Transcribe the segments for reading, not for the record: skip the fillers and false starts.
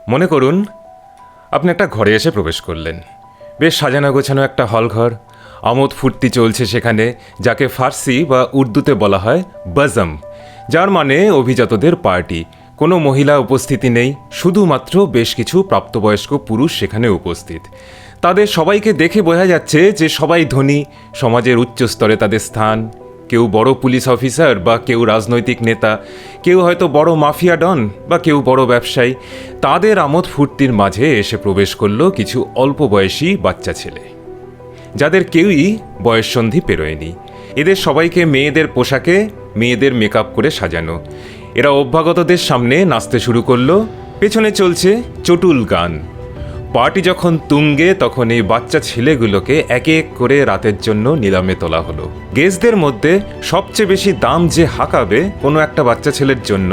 মনে করুন আপনি একটা ঘরে এসে প্রবেশ করলেন। বেশ সাজানো গোছানো একটা হলঘর, আমোদ ফুর্তি চলছে সেখানে, যাকে ফার্সি বা উর্দুতে বলা হয় বাজম, যার মানে অভিজাতদের পার্টি। কোনো মহিলা উপস্থিতি নেই, শুধুমাত্র বেশ কিছু প্রাপ্তবয়স্ক পুরুষ সেখানে উপস্থিত। তাদের সবাইকে দেখে বোঝা যাচ্ছে যে সবাই ধনী, সমাজের উচ্চ স্তরে তাদের স্থান। কেউ বড় পুলিশ অফিসার বা কেউ রাজনৈতিক নেতা, কেউ হয়তো বড় মাফিয়া ডন বা কেউ বড় ব্যবসায়ী। তাদের আমোদ ফুর্তির মাঝে এসে প্রবেশ করলো কিছু অল্প বয়সী বাচ্চা ছেলে, যাদের কেউই বয়ঃসন্ধি পেরোয়নি। এদের সবাইকে মেয়েদের পোশাকে, মেয়েদের মেকআপ করে সাজানো। এরা অভ্যাগতদের সামনে নাচতে শুরু করলো। পেছনে চলছে চটুল গান। পার্টি যখন তুঙ্গে, তখন এই বাচ্চা ছেলেগুলোকে এক এক করে রাতের জন্য নিলামে তোলা হলো। গেস্টদের মধ্যে সবচেয়ে বেশি দাম যে হাঁকাবে কোনো একটা বাচ্চা ছেলের জন্য,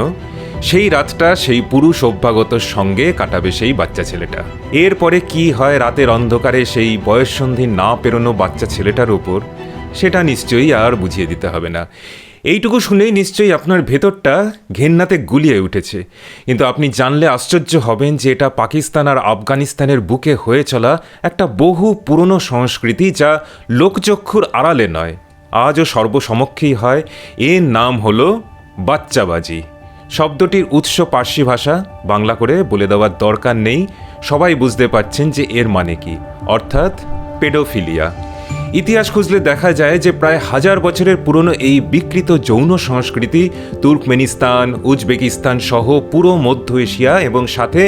সেই রাতটা সেই পুরুষ অভ্যাগতর সঙ্গে কাটাবে সেই বাচ্চা ছেলেটা। এরপরে কি হয় রাতের অন্ধকারে সেই বয়ঃসন্ধি না পেরোনো বাচ্চা ছেলেটার ওপর, সেটা নিশ্চয়ই আর বুঝিয়ে দিতে হবে না। এইটুকু শুনেই নিশ্চয়ই আপনার ভেতরটা ঘেন্নাতে গুলিয়ে উঠেছে। কিন্তু আপনি জানলে আশ্চর্য হবেন যে এটা পাকিস্তান আর আফগানিস্তানের বুকে হয়ে চলা একটা বহু পুরনো সংস্কৃতি, যা লোকচক্ষুর আড়ালে নয়, আজও সর্বসমক্ষেই হয়। এর নাম হলো বাচ্চাবাজি। শব্দটির উৎস পার্সি ভাষা, বাংলা করে বলে দেওয়ার দরকার নেই, সবাই বুঝতে পারছেন যে এর মানে কি, অর্থাৎ পেডোফিলিয়া। ইতিহাস খুঁজলে দেখা যায় যে প্রায় 1000 বছরের পুরনো এই বিকৃত যৌন সংস্কৃতি তুর্কমেনিস্তান, উজবেকিস্তান সহ পুরো মধ্য এশিয়া এবং সাথে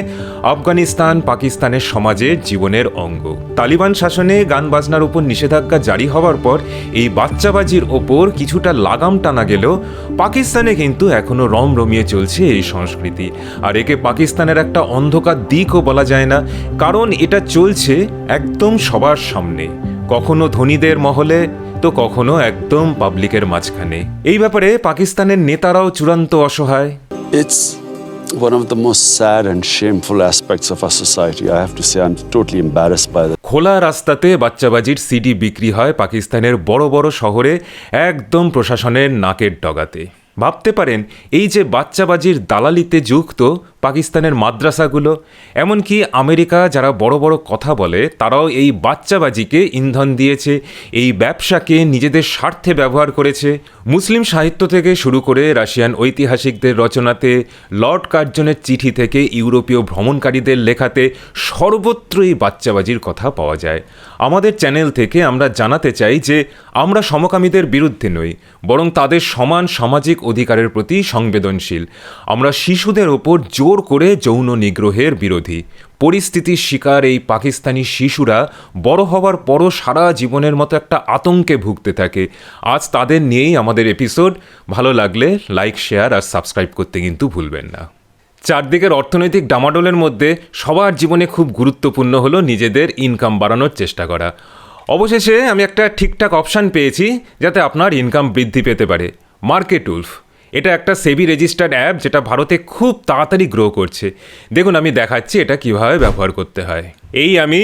আফগানিস্তান, পাকিস্তানের সমাজের জীবনের অঙ্গ। তালিবান শাসনে গান বাজনার উপর নিষেধাজ্ঞা জারি হওয়ার পর এই বাচ্চাবাজির ওপর কিছুটা লাগাম টানা গেলেও পাকিস্তানে কিন্তু এখনও রমরমিয়ে চলছে এই সংস্কৃতি। আর একে পাকিস্তানের একটা অন্ধকার দিকও বলা যায় না, কারণ এটা চলছে একদম সবার সামনে, কখনো ধনীদের মহলে তো কখনো একদম পাবলিকের মাঝখানে। এই ব্যাপারে পাকিস্তানের নেতারাও চূড়ান্ত অসহায়। It's one of the most sad and shameful aspects of our society. I have to say I'm totally embarrassed by that. খোলা রাস্তাতে বাচ্চাবাজির সিডি বিক্রি হয় পাকিস্তানের বড় বড় শহরে, একদম প্রশাসনের নাকের ডগাতে। ভাবতে পারেন এই যে বাচ্চাবাজির দালালিতে যুক্ত পাকিস্তানের মাদ্রাসাগুলো, এমনকি আমেরিকা যারা বড় বড় কথা বলে, তারাও এই বাচ্চাবাজিকে ইন্ধন দিয়েছে, এই ব্যবসাকে নিজেদের স্বার্থে ব্যবহার করেছে। মুসলিম সাহিত্য থেকে শুরু করে রাশিয়ান ঐতিহাসিকদের রচনাতে, লর্ড কার্জনের চিঠি থেকে ইউরোপীয় ভ্রমণকারীদের লেখাতে সর্বত্রই বাচ্চাবাজির কথা পাওয়া যায়। আমাদের চ্যানেল থেকে আমরা জানাতে চাই যে আমরা সমকামীদের বিরুদ্ধে নই, বরং তাদের সমান সামাজিক অধিকারের প্রতি সংবেদনশীল। আমরা শিশুদের ওপর জোর করে যৌন নিগ্রহের বিরোধী। পরিস্থিতির শিকার এই পাকিস্তানি শিশুরা বড় হওয়ার পরও সারা জীবনের মতো একটা আতঙ্কে ভুগতে থাকে। আজ তাদের নিয়েই আমাদের এপিসোড। ভালো লাগলে লাইক, শেয়ার আর সাবস্ক্রাইব করতে কিন্তু ভুলবেন না। চারদিকের অর্থনৈতিক ডামাডোলের মধ্যে সবার জীবনে খুব গুরুত্বপূর্ণ হলো নিজেদের ইনকাম বাড়ানোর চেষ্টা করা। অবশেষে আমি একটা ঠিকঠাক অপশান পেয়েছি যাতে আপনার ইনকাম বৃদ্ধি পেতে পারে। মার্কেটউলফ, এটা একটা সেবি রেজিস্টার্ড অ্যাপ যেটা ভারতে খুব তাড়াতাড়ি গ্রো করছে। দেখুন আমি দেখাচ্ছি এটা কিভাবে ব্যবহার করতে হয়। এই আমি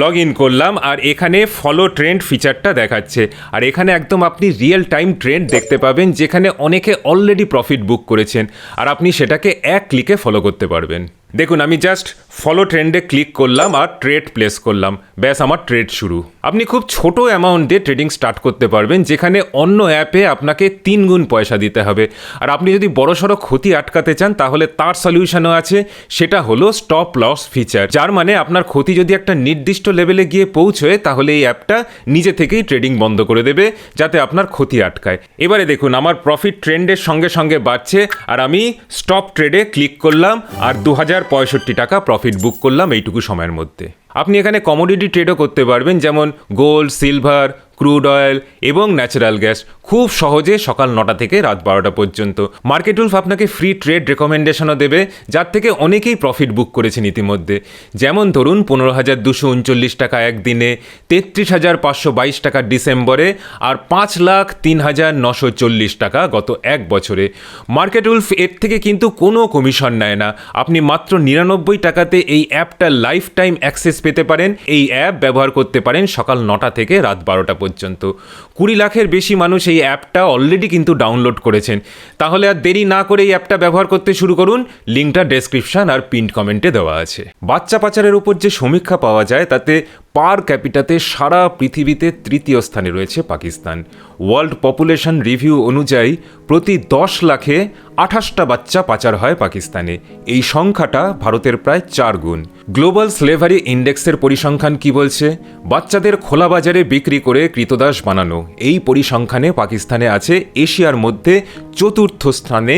লগ ইন করলাম আর এখানে ফলো ট্রেন্ড ফিচারটা দেখাচ্ছে। আর এখানে একদম আপনি রিয়েল টাইম ট্রেন্ড দেখতে পাবেন, যেখানে অনেকে অলরেডি প্রফিট বুক করেছেন আর আপনি সেটাকে এক ক্লিকে ফলো করতে পারবেন। দেখুন আমি জাস্ট ফলো ট্রেন্ডে ক্লিক করলাম আর ট্রেড প্লেস করলাম, ব্যাস আমার ট্রেড শুরু। আপনি খুব ছোট অ্যামাউন্ট দিয়ে ট্রেডিং স্টার্ট করতে পারবেন, যেখানে অন্য অ্যাপে আপনাকে 3 গুণ পয়সা দিতে হবে। আর আপনি যদি বড়সড় ক্ষতি আটকাতে চান তাহলে তার সলিউশনও আছে, সেটা হলো স্টপ লস ফিচার। যার মানে আপনার ক্ষতি যদি একটা নির্দিষ্ট লেভেলে গিয়ে পৌঁছয় তাহলে এই অ্যাপটা নিজে থেকেই ট্রেডিং বন্ধ করে দেবে, যাতে আপনার ক্ষতি আটকায়। এবারে দেখুন আমার প্রফিট ট্রেন্ডের সঙ্গে সঙ্গে বাড়ছে আর আমি স্টপ ট্রেডে ক্লিক করলাম আর 2065 টাকা প্রফিট বুক করলাম এইটুকু সময়ের মধ্যে। আপনি এখানে কমোডিটি ট্রেডও করতে পারবেন, যেমন গোল্ড, সিলভার, ক্রুড অয়েল এবং ন্যাচারাল গ্যাস, খুব সহজে সকাল 9টা থেকে রাত 12টা পর্যন্ত। মার্কেটউলফ আপনাকে ফ্রি ট্রেড রেকমেন্ডেশনও দেবে, যার থেকে অনেকেই প্রফিট বুক করেছেন ইতিমধ্যে। যেমন ধরুন 15,239 টাকা একদিনে, 33,522 টাকা ডিসেম্বরে আর 5,03,940 টাকা গত এক বছরে। মার্কেটউলফ এর থেকে কিন্তু কোনো কমিশন নেয় না। আপনি মাত্র 99 টাকাতে এই অ্যাপটা লাইফ টাইম অ্যাক্সেস পেতে পারেন। এই অ্যাপ ব্যবহার করতে পারেন সকাল 9টা থেকে রাত 12টা পর্যন্ত। 20 লাখের বেশি মানুষ এই অ্যাপটা অলরেডি কিন্তু ডাউনলোড করেছেন। তাহলে আর দেরি না করে এই অ্যাপটা ব্যবহার করতে শুরু করুন। লিঙ্কটা ডেসক্রিপশন আর পিন্ড কমেন্টে দেওয়া আছে। বাচ্চা পাচারের উপর যে সমীক্ষা পাওয়া যায় তাতে পার ক্যাপিটাতে সারা পৃথিবীতে তৃতীয় স্থানে রয়েছে পাকিস্তান। ওয়ার্ল্ড পপুলেশন রিভিউ অনুযায়ী প্রতি 10 লাখে 28টা বাচ্চা পাচার হয় পাকিস্তানে। এই সংখ্যাটা ভারতের প্রায় 4 গুণ। গ্লোবাল স্লেভারি ইন্ডেক্সের পরিসংখ্যান কি বলছে? বাচ্চাদের খোলা বাজারে বিক্রি করে কৃতদাস বানানো, এই পরিসংখ্যানে পাকিস্তানে আছে এশিয়ার মধ্যে 4র্থ স্থানে।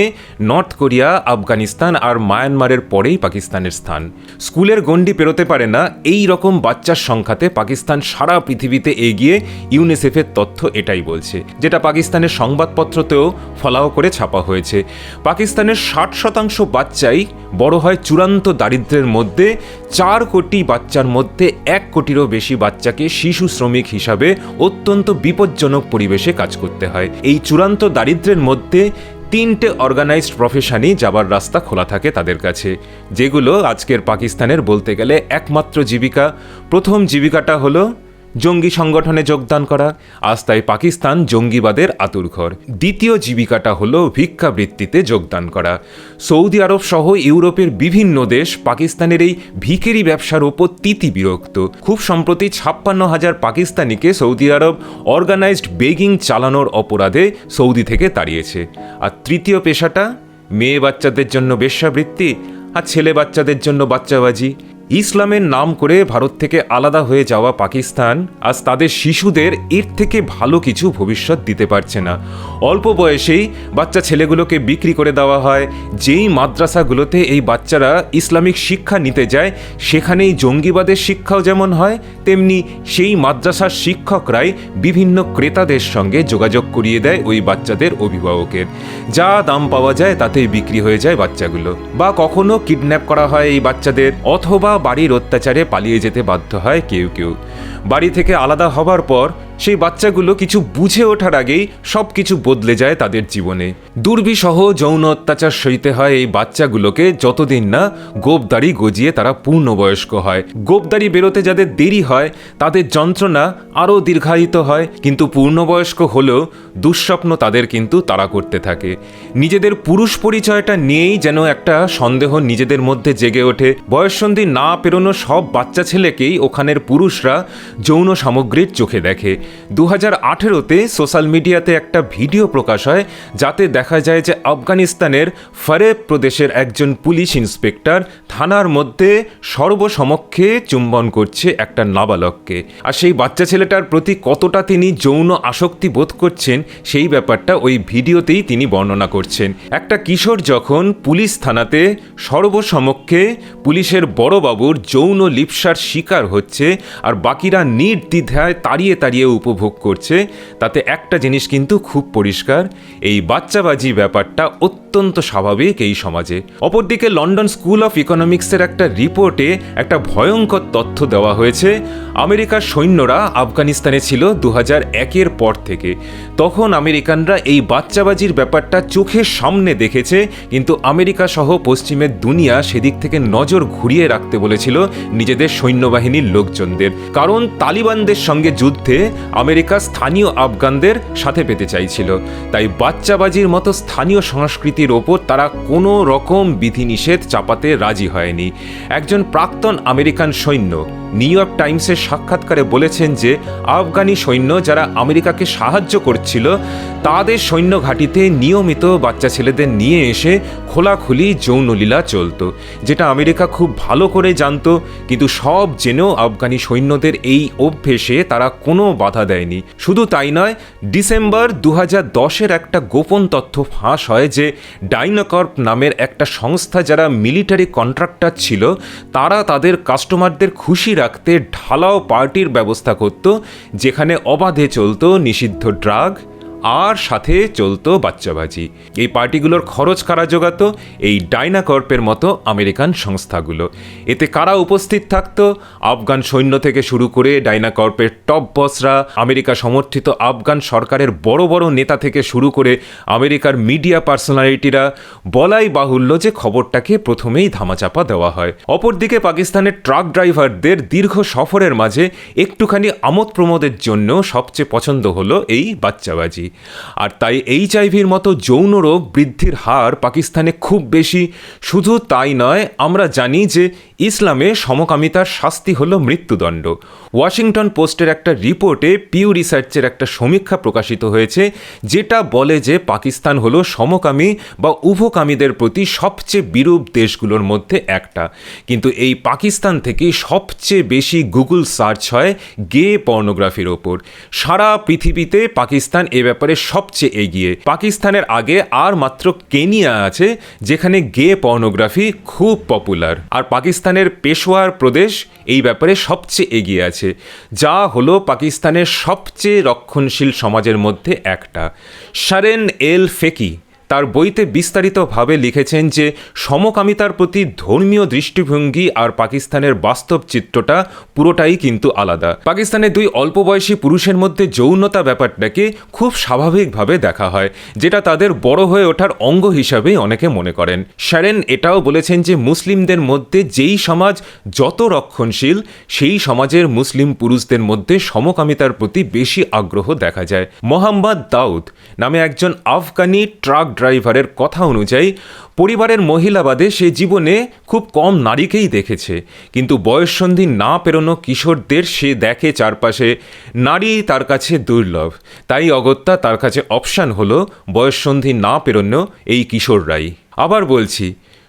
নর্থ কোরিয়া, আফগানিস্তান আর মায়ানমারের পরেই পাকিস্তানের স্থান। স্কুলের গণ্ডি পেরোতে পারে না এই রকম বাচ্চার সংখ্যাতে পাকিস্তান সারা পৃথিবীতে এগিয়ে। ইউনিসেফের তথ্য এটাই বলছে, যেটা পাকিস্তানের সংবাদপত্রতেও ফলাও করে ছাপা হয়েছে। পাকিস্তানের 60% বাচ্চাই বড় হয় চূড়ান্ত দারিদ্র্যের মধ্যে। 4 কোটি বাচ্চার মধ্যে 1 কোটিরও বেশি বাচ্চাকে শিশু শ্রমিক হিসাবে অত্যন্ত বিপজ্জনক পরিবেশে কাজ করতে হয়। এই চূড়ান্ত দারিদ্র্যের মধ্যে 3টে অর্গানাইজড প্রফেশনই যাবার রাস্তা খোলা থাকে তাদের কাছে, যেগুলো আজকের পাকিস্তানের বলতে গেলে একমাত্র জীবিকা। প্রথম জীবিকাটা হলো জঙ্গি সংগঠনে যোগদান করা। আজ তাই পাকিস্তান জঙ্গিবাদের আতুরঘর। দ্বিতীয় জীবিকাটা হলো ভিক্ষাবৃত্তিতে যোগদান করা। সৌদি আরব সহ ইউরোপের বিভিন্ন দেশ পাকিস্তানের এই ভিখিরি ব্যবসার ওপর তিতি বিরক্ত। খুব সম্প্রতি 56,000 পাকিস্তানিকে সৌদি আরব অর্গানাইজড বেগিং চালানোর অপরাধে সৌদি থেকে তাড়িয়েছে। আর তৃতীয় পেশাটা মেয়ে বাচ্চাদের জন্য বেশ্যাবৃত্তি আর ছেলে বাচ্চাদের জন্য বাচ্চাবাজি। ইসলামের নাম করে ভারত থেকে আলাদা হয়ে যাওয়া পাকিস্তান আজ তাদের শিশুদের এর থেকে ভালো কিছু ভবিষ্যৎ দিতে পারছে না। অল্প বয়সেই বাচ্চা ছেলেগুলোকে বিক্রি করে দেওয়া হয়। যেই মাদ্রাসাগুলোতে এই বাচ্চারা ইসলামিক শিক্ষা নিতে যায় সেখানেই জঙ্গিবাদের শিক্ষাও যেমন হয়, তেমনি সেই মাদ্রাসার শিক্ষকরাই বিভিন্ন ক্রেতাদের সঙ্গে যোগাযোগ করিয়ে দেয় ওই বাচ্চাদের অভিভাবকের। যা দাম পাওয়া যায় তাতেই বিক্রি হয়ে যায় বাচ্চাগুলো। বা কখনো কিডন্যাপ করা হয় এই বাচ্চাদের, অথবা বাড়ির অত্যাচারে পালিয়ে যেতে বাধ্য হয় কেউ কেউ। বাড়ি থেকে আলাদা হবার পর সেই বাচ্চাগুলো কিছু বুঝে ওঠার আগেই সব কিছু বদলে যায় তাদের জীবনে। দুর্বিসহ যৌন অত্যাচার সইতে হয় এই বাচ্চাগুলোকে যতদিন না গোপদাড়ি গজিয়ে তারা পূর্ণবয়স্ক হয়। গোপদাড়ি বেরোতে যাদের দেরি হয় তাদের যন্ত্রণা আরও দীর্ঘায়িত হয়, কিন্তু পূর্ণবয়স্ক হলেও দুঃস্বপ্ন তাদের কিন্তু তাড়া করতে থাকে। নিজেদের পুরুষ পরিচয়টা নিয়েই যেন একটা সন্দেহ নিজেদের মধ্যে জেগে ওঠে। বয়ঃসন্ধি না পেরোনো সব বাচ্চা ছেলেকেই ওখানের পুরুষরা যৌন সামগ্রীর চোখে দেখে। 2018-তে সোশ্যাল মিডিয়াতে একটা ভিডিও প্রকাশ হয় যাতে দেখা যায় যে আফগানিস্তানের ফারেব প্রদেশের একজন পুলিশ ইন্সপেক্টর থানার মধ্যে সর্বসমক্ষে চুম্বন করছে একটা নাবালককে। আর সেই বাচ্চা ছেলেটার প্রতি কতটা তিনি যৌন আসক্তি বোধ করছেন সেই ব্যাপারটা ওই ভিডিওতেই তিনি বর্ণনা করছেন। একটা কিশোর যখন পুলিশ থানাতে সর্বসমক্ষে পুলিশের বড়বাবুর যৌন লিপ্সার শিকার হচ্ছে আর বাকিরা নির্দ্বিধায় তাড়িয়ে তাড়িয়ে উপভোগ করছে, তাতে একটা জিনিস কিন্তু খুব পরিষ্কার, এই বাচ্চাবাজি ব্যাপারটা অত্যন্ত স্বাভাবিক এই সমাজে। অপরদিকে লন্ডন স্কুল অফ ইকোনমিক্সের একটা রিপোর্টে একটা ভয়ঙ্কর তথ্য দেওয়া হয়েছে। আমেরিকার সৈন্যরা আফগানিস্তানে ছিল 2001-এর পর থেকে। তখন আমেরিকানরা এই বাচ্চাবাজির ব্যাপারটা চোখের সামনে দেখেছে, কিন্তু আমেরিকা সহ পশ্চিমের দুনিয়া সেদিক থেকে নজর ঘুরিয়ে রাখতে বলেছিল নিজেদের সৈন্যবাহিনীর লোকজনদের। কারণ তালিবানদের সঙ্গে যুদ্ধে আমেরিকা স্থানীয় আফগানদের সাথে পেতে চাইছিল। তাই বাচ্চাবাজির মতো স্থানীয় সংস্কৃতির ওপর তারা কোনো রকম বিধিনিষেধ চাপাতে রাজি হয়নি। একজন প্রাক্তন আমেরিকান সৈন্য নিউ ইয়র্ক টাইমসের সাক্ষাৎকারে বলেছেন যে আফগানি সৈন্য যারা আমেরিকাকে সাহায্য করছিল তাদের সৈন্য ঘাঁটিতে নিয়মিত বাচ্চা ছেলেদের নিয়ে এসে খোলাখুলি যৌনলীলা চলত, যেটা আমেরিকা খুব ভালো করে জানতো। কিন্তু সব জেনেও আফগানি সৈন্যদের এই অভ্যেসে তারা কোনো বাধা দেয়নি। শুধু তাই নয়, ডিসেম্বর 2010-এর একটা গোপন তথ্য ফাঁস হয় যে ডাইনোকর্প নামের একটা সংস্থা যারা মিলিটারি কন্ট্রাক্টর ছিল তারা তাদের কাস্টমারদের খুশি রাখতে ঢালাও পার্টির ব্যবস্থা করত, যেখানে অবাধে চলত নিষিদ্ধ ড্রাগ, আর সাথে চলতো বাচ্চাবাজি। এই পার্টিগুলোর খরচ কারা জোগাতো? এই ডাইনাকর্পের মতো আমেরিকান সংস্থাগুলো। এতে কারা উপস্থিত থাকতো? আফগান সৈন্য থেকে শুরু করে ডাইনাকর্পের টপ বসরা, আমেরিকা সমর্থিত আফগান সরকারের বড় বড় নেতা থেকে শুরু করে আমেরিকার মিডিয়া পার্সোনালিটিরা। বলাই বাহুল্য যে খবরটাকে প্রথমেই ধামাচাপা দেওয়া হয়। অপরদিকে পাকিস্তানের ট্রাক ড্রাইভারদের দীর্ঘ সফরের মাঝে একটুখানি আমোদ প্রমোদের জন্য সবচেয়ে পছন্দ হলো এই বাচ্চাবাজি। আর তাই এইচআইভির মতো যৌন রোগ বৃদ্ধির হার পাকিস্তানে খুব বেশি। শুধু তাই নয়, আমরা জানি যে ইসলামে সমকামিতার শাস্তি হলো মৃত্যুদণ্ড। ওয়াশিংটন পোস্টের একটা রিপোর্টে পিউ রিসার্চের একটা সমীক্ষা প্রকাশিত হয়েছে, যেটা বলে যে পাকিস্তান হলো সমকামী বা উভকামীদের প্রতি সবচেয়ে বিরূপ দেশগুলোর মধ্যে একটা। কিন্তু এই পাকিস্তান থেকে সবচেয়ে বেশি গুগল সার্চ হয় গে পর্নোগ্রাফির ওপর। সারা পৃথিবীতে পাকিস্তান এ ব্যাপারে সবচেয়ে এগিয়ে। পাকিস্তানের আগে আর মাত্র কেনিয়া আছে, যেখানে গে পর্নোগ্রাফি খুব পপুলার। আর পাকিস্তানের পেশোয়ার প্রদেশ এই ব্যাপারে সবচেয়ে এগিয়ে আছে, যা হলো পাকিস্তানের সবচেয়ে রক্ষণশীল সমাজের মধ্যে একটা। শারেন এল ফেকি তার বইতে বিস্তারিতভাবে লিখেছেন যে সমকামিতার প্রতি ধর্মীয় দৃষ্টিভঙ্গি আর পাকিস্তানের বাস্তব চিত্রটা পুরোটাই কিন্তু আলাদা। পাকিস্তানের দুই অল্প বয়সী পুরুষের মধ্যে যৌনতা ব্যাপারটাকে খুব স্বাভাবিকভাবে দেখা হয়, যেটা তাদের বড় হয়ে ওঠার অঙ্গ হিসাবেই অনেকে মনে করেন। শারেন এটাও বলেছেন যে মুসলিমদের মধ্যে যেই সমাজ যত রক্ষণশীল, সেই সমাজের মুসলিম পুরুষদের মধ্যে সমকামিতার প্রতি বেশি আগ্রহ দেখা যায়। মোহাম্মদ দাউদ নামে একজন আফগানি ট্রাক ড্রাইভারের কথা অনুযায়ী পরিবারের মহিলা বাদে সে জীবনে খুব কম নারীকেই দেখেছে, কিন্তু বয়ঃসন্ধি না পেরোনো কিশোরদের সে দেখে চারপাশে। নারী তার কাছে দুর্লভ, তাই অগত্যা তার কাছে অপশান হলো বয়ঃসন্ধি না পেরোনো এই কিশোররাই। আবার বলছি,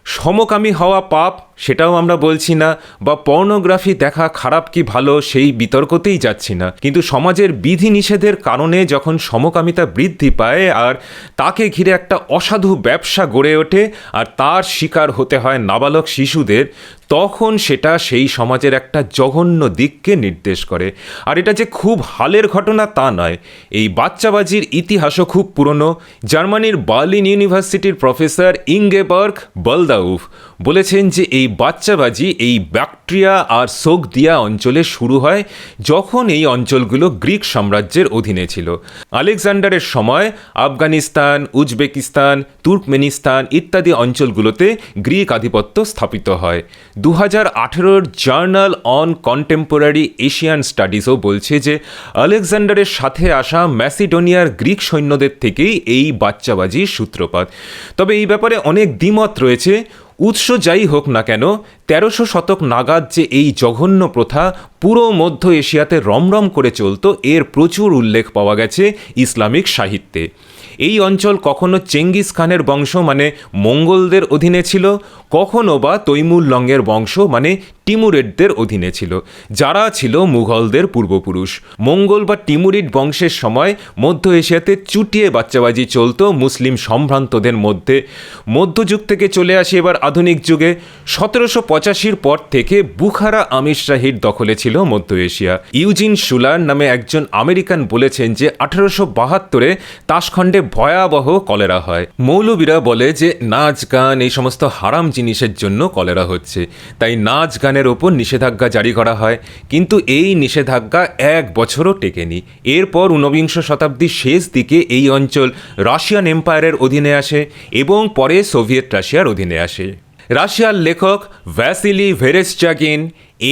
সমকামী হওয়া পাপ সেটাও আমরা বলছি না, বা পর্নোগ্রাফি দেখা খারাপ কি ভালো সেই বিতর্কতেই যাচ্ছি না, কিন্তু সমাজের বিধিনিষেধের কারণে যখন সমকামিতা বৃদ্ধি পায় আর তাকে ঘিরে একটা অসাধু ব্যবসা গড়ে ওঠে আর তার শিকার হতে হয় নাবালক শিশুদের, তখন সেটা সেই সমাজের একটা জঘন্য দিককে নির্দেশ করে। আর এটা যে খুব হালের ঘটনা তা নয়, এই বাচ্চাবাজির ইতিহাসও খুব পুরনো। জার্মানির বার্লিন ইউনিভার্সিটির প্রফেসর ইঙ্গেবার্গ বালদাউফ বলেছেন যে এই বাচ্চাবাজি এই ব্যাকট্রিয়া আর সোগদিয়া অঞ্চলে শুরু হয়, যখন এই অঞ্চলগুলো গ্রিক সাম্রাজ্যের অধীনে ছিল। আলেকজান্ডারের সময় আফগানিস্তান, উজবেকিস্তান, তুর্কমেনিস্তান ইত্যাদি অঞ্চলগুলোতে গ্রিক আধিপত্য স্থাপিত হয়। 2018 জার্নাল অন কন্টেম্পোরারি এশিয়ান স্টাডিজও বলছে যে আলেকজান্ডারের সাথে আসা ম্যাসিডোনিয়ার গ্রিক সৈন্যদের থেকেই এই বাচ্চাবাজির সূত্রপাত। তবে এই ব্যাপারে অনেক দ্বিমত রয়েছে। উৎস যাই হোক না কেন, 1300 শতক নাগাদ যে এই জঘন্য প্রথা পুরো মধ্য এশিয়াতে রমরম করে চলত, এর প্রচুর উল্লেখ পাওয়া গেছে ইসলামিক সাহিত্যে। এই অঞ্চল কখনো চেঙ্গিস খানের বংশ মানে মঙ্গলদের অধীনে ছিল, কখনো বা তৈমুর লংয়ের বংশ মানে টিমুরিডদের অধীনে ছিল, যারা ছিল মুঘলদের পূর্বপুরুষ। মঙ্গল বা টিমুরিড বংশের সময় মধ্য এশিয়াতে চুটিয়ে বাচ্চাবাজি চলত মুসলিম সম্ভ্রান্তদের মধ্যে। মধ্যযুগ থেকে চলে আসি এবার আধুনিক যুগে। 1785 পর থেকে বুখারা আমিরশাহীর দখলে ছিল মধ্য এশিয়া। ইউজিন শুলার নামে একজন আমেরিকান বলেছেন যে 1872-এ তাশখণ্ডে ভয়াবহ কলেরা হয়। মৌলবীরা বলে যে নাচ গান এই সমস্ত হারাম জিনিসের জন্য কলেরা হচ্ছে, তাই নাচ গানের ওপর নিষেধাজ্ঞা জারি করা হয়। কিন্তু এই নিষেধাজ্ঞা 1 বছরও টেকেনি। এরপর 19বিংশ শতাব্দীর শেষ দিকে এই অঞ্চল রাশিয়ান এম্পায়ারের অধীনে আসে এবং পরে সোভিয়েত রাশিয়ার অধীনে আসে। রাশিয়ার লেখক ভ্যাসিলি ভেরেসচাগিন,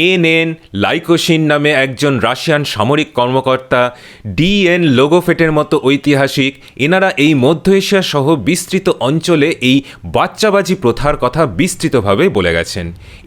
এন লাইকোশিন নামে একজন রাশিয়ান সামরিক কর্মকর্তা, ডিএন লোগোফেটের মতো ঐতিহাসিক, এনারা এই মধ্য এশিয়া সহ বিস্তৃত অঞ্চলে এই বাচ্চাবাজি প্রথার কথা বিস্তৃতভাবে বলে গেছেন।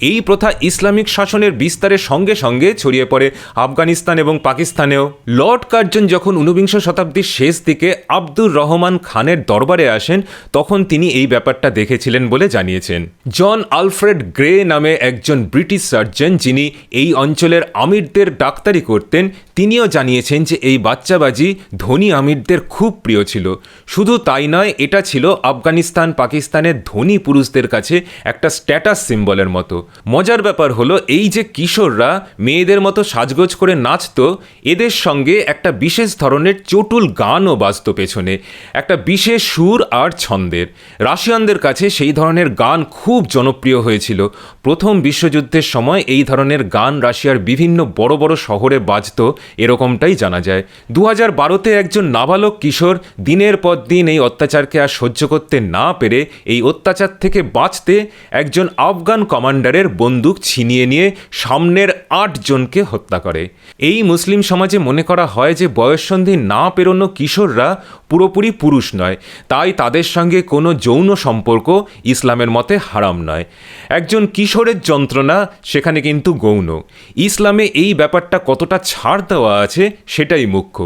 এই প্রথা ইসলামিক শাসনের বিস্তারের সঙ্গে সঙ্গে ছড়িয়ে পড়ে আফগানিস্তান এবং পাকিস্তানেও। লর্ড কার্জন যখন 19বিংশ শতাব্দীর শেষ দিকে আব্দুর রহমান খানের দরবারে আসেন, তখন তিনি এই ব্যাপারটা দেখেছিলেন বলে জানিয়েছেন। জন আলফ্রেড গ্রে নামে একজন ব্রিটিশ সার্জন, যিনি এই অঞ্চলের আমিরদের ডাক্তারি করতেন, তিনিও জানিয়েছেন যে এই বাচ্চাবাজি ধনী আমিরদের খুব প্রিয় ছিল। শুধু তাই নয়, এটা ছিল আফগানিস্তান পাকিস্তানের ধনী পুরুষদের কাছে একটা স্ট্যাটাস সিম্বলের মতো। মজার ব্যাপার হলো, এই যে কিশোররা মেয়েদের মতো সাজগোজ করে নাচতো, এদের সঙ্গে একটা বিশেষ ধরনের চটুল গানও বাজতো পেছনে, একটা বিশেষ সুর আর ছন্দের। রাশিয়ানদের কাছে সেই ধরনের গান খুব জনপ্রিয় হয়েছিল। প্রথম বিশ্বযুদ্ধের সময় এই ধরনের গান রাশিয়ার বিভিন্ন বড় বড় শহরে বাজতো, এরকমটাই জানা যায়। 2012-তে একজন নাবালক কিশোর দিনের পর দিন এই অত্যাচারকে আর সহ্য করতে না পেরে এই অত্যাচার থেকে বাঁচতে একজন আফগান কমান্ডারের বন্দুক ছিনিয়ে নিয়ে সামনের 8 জনকে হত্যা করে। এই মুসলিম সমাজে মনে করা হয় যে বয়ঃসন্ধি না পেরোনো কিশোররা পুরোপুরি পুরুষ নয়, তাই তাদের সঙ্গে কোনো যৌন সম্পর্ক ইসলামের মতে হারাম নয়। একজন কিশোরের যন্ত্রণা সেখানে কিন্তু গৌণ। ইসলামে এই ব্যাপারটা কতটা ছাড় দেওয়া আছে সেটাই মুখ্য।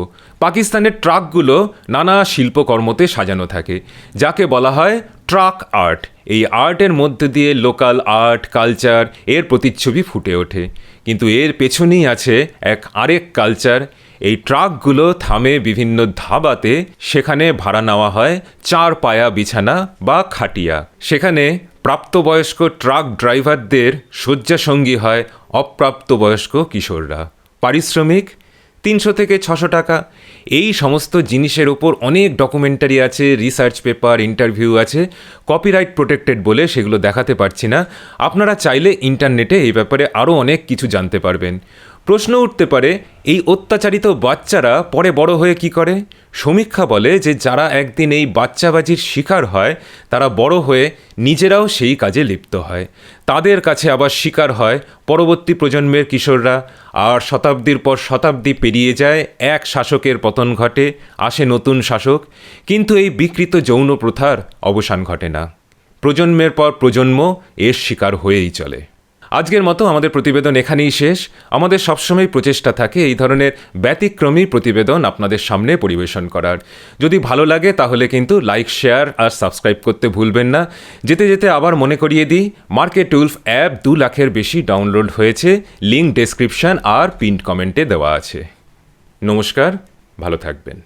পাকিস্তানের ট্রাকগুলো নানা শিল্পকর্মতে সাজানো থাকে, যাকে বলা হয় ট্রাক আর্ট। এই আর্টের মধ্যে দিয়ে লোকাল আর্ট, কালচার এর প্রতিচ্ছবি ফুটে ওঠে। কিন্তু এর পেছনেই আছে আরেক কালচার। এই ট্রাকগুলো থামে বিভিন্ন ধাবাতে, সেখানে ভাড়া নেওয়া হয় 4 পায়া বিছানা বা খাটিয়া। সেখানে প্রাপ্তবয়স্ক ট্রাক ড্রাইভারদের শয্যাসঙ্গী হয় অপ্রাপ্তবয়স্ক কিশোররা। পারিশ্রমিক 300 থেকে 600 টাকা। এই সমস্ত জিনিসের ওপর অনেক ডকুমেন্টারি আছে, রিসার্চ পেপার, ইন্টারভিউ আছে। কপিরাইট প্রোটেক্টেড বলে সেগুলো দেখাতে পারছি না। আপনারা চাইলে ইন্টারনেটে এই ব্যাপারে আরও অনেক কিছু জানতে পারবেন। প্রশ্ন উঠতে পারে, এই অত্যাচারিত বাচ্চারা পরে বড় হয়ে কি করে? সমীক্ষা বলে যে যারা একদিন এই বাচ্চাবাজির শিকার হয়, তারা বড় হয়ে নিজেরাও সেই কাজে লিপ্ত হয়। তাদের কাছে আবার শিকার হয় পরবর্তী প্রজন্মের কিশোররা। আর শতাব্দীর পর শতাব্দী পেরিয়ে যায়, এক শাসকের পতন ঘটে, আসে নতুন শাসক, কিন্তু এই বিকৃত যৌন প্রথার অবসান ঘটে না। প্রজন্মের পর প্রজন্ম এর শিকার হয়েই চলে। আজকের মতো আমাদের প্রতিবেদন এখানেই শেষ। আমাদের সবসময় প্রচেষ্টা থাকে এই ধরনের ব্যতিক্রমী প্রতিবেদন আপনাদের সামনে পরিবেশন করার। যদি ভালো লাগে তাহলে কিন্তু লাইক, শেয়ার আর সাবস্ক্রাইব করতে ভুলবেন না। যেতে যেতে আবার মনে করিয়ে দিই, মার্কেট উলফ অ্যাপ 2 লাখের বেশি ডাউনলোড হয়েছে। লিঙ্ক ডেসক্রিপশন আর পিন্ড কমেন্টে দেওয়া আছে। নমস্কার, ভালো থাকবেন।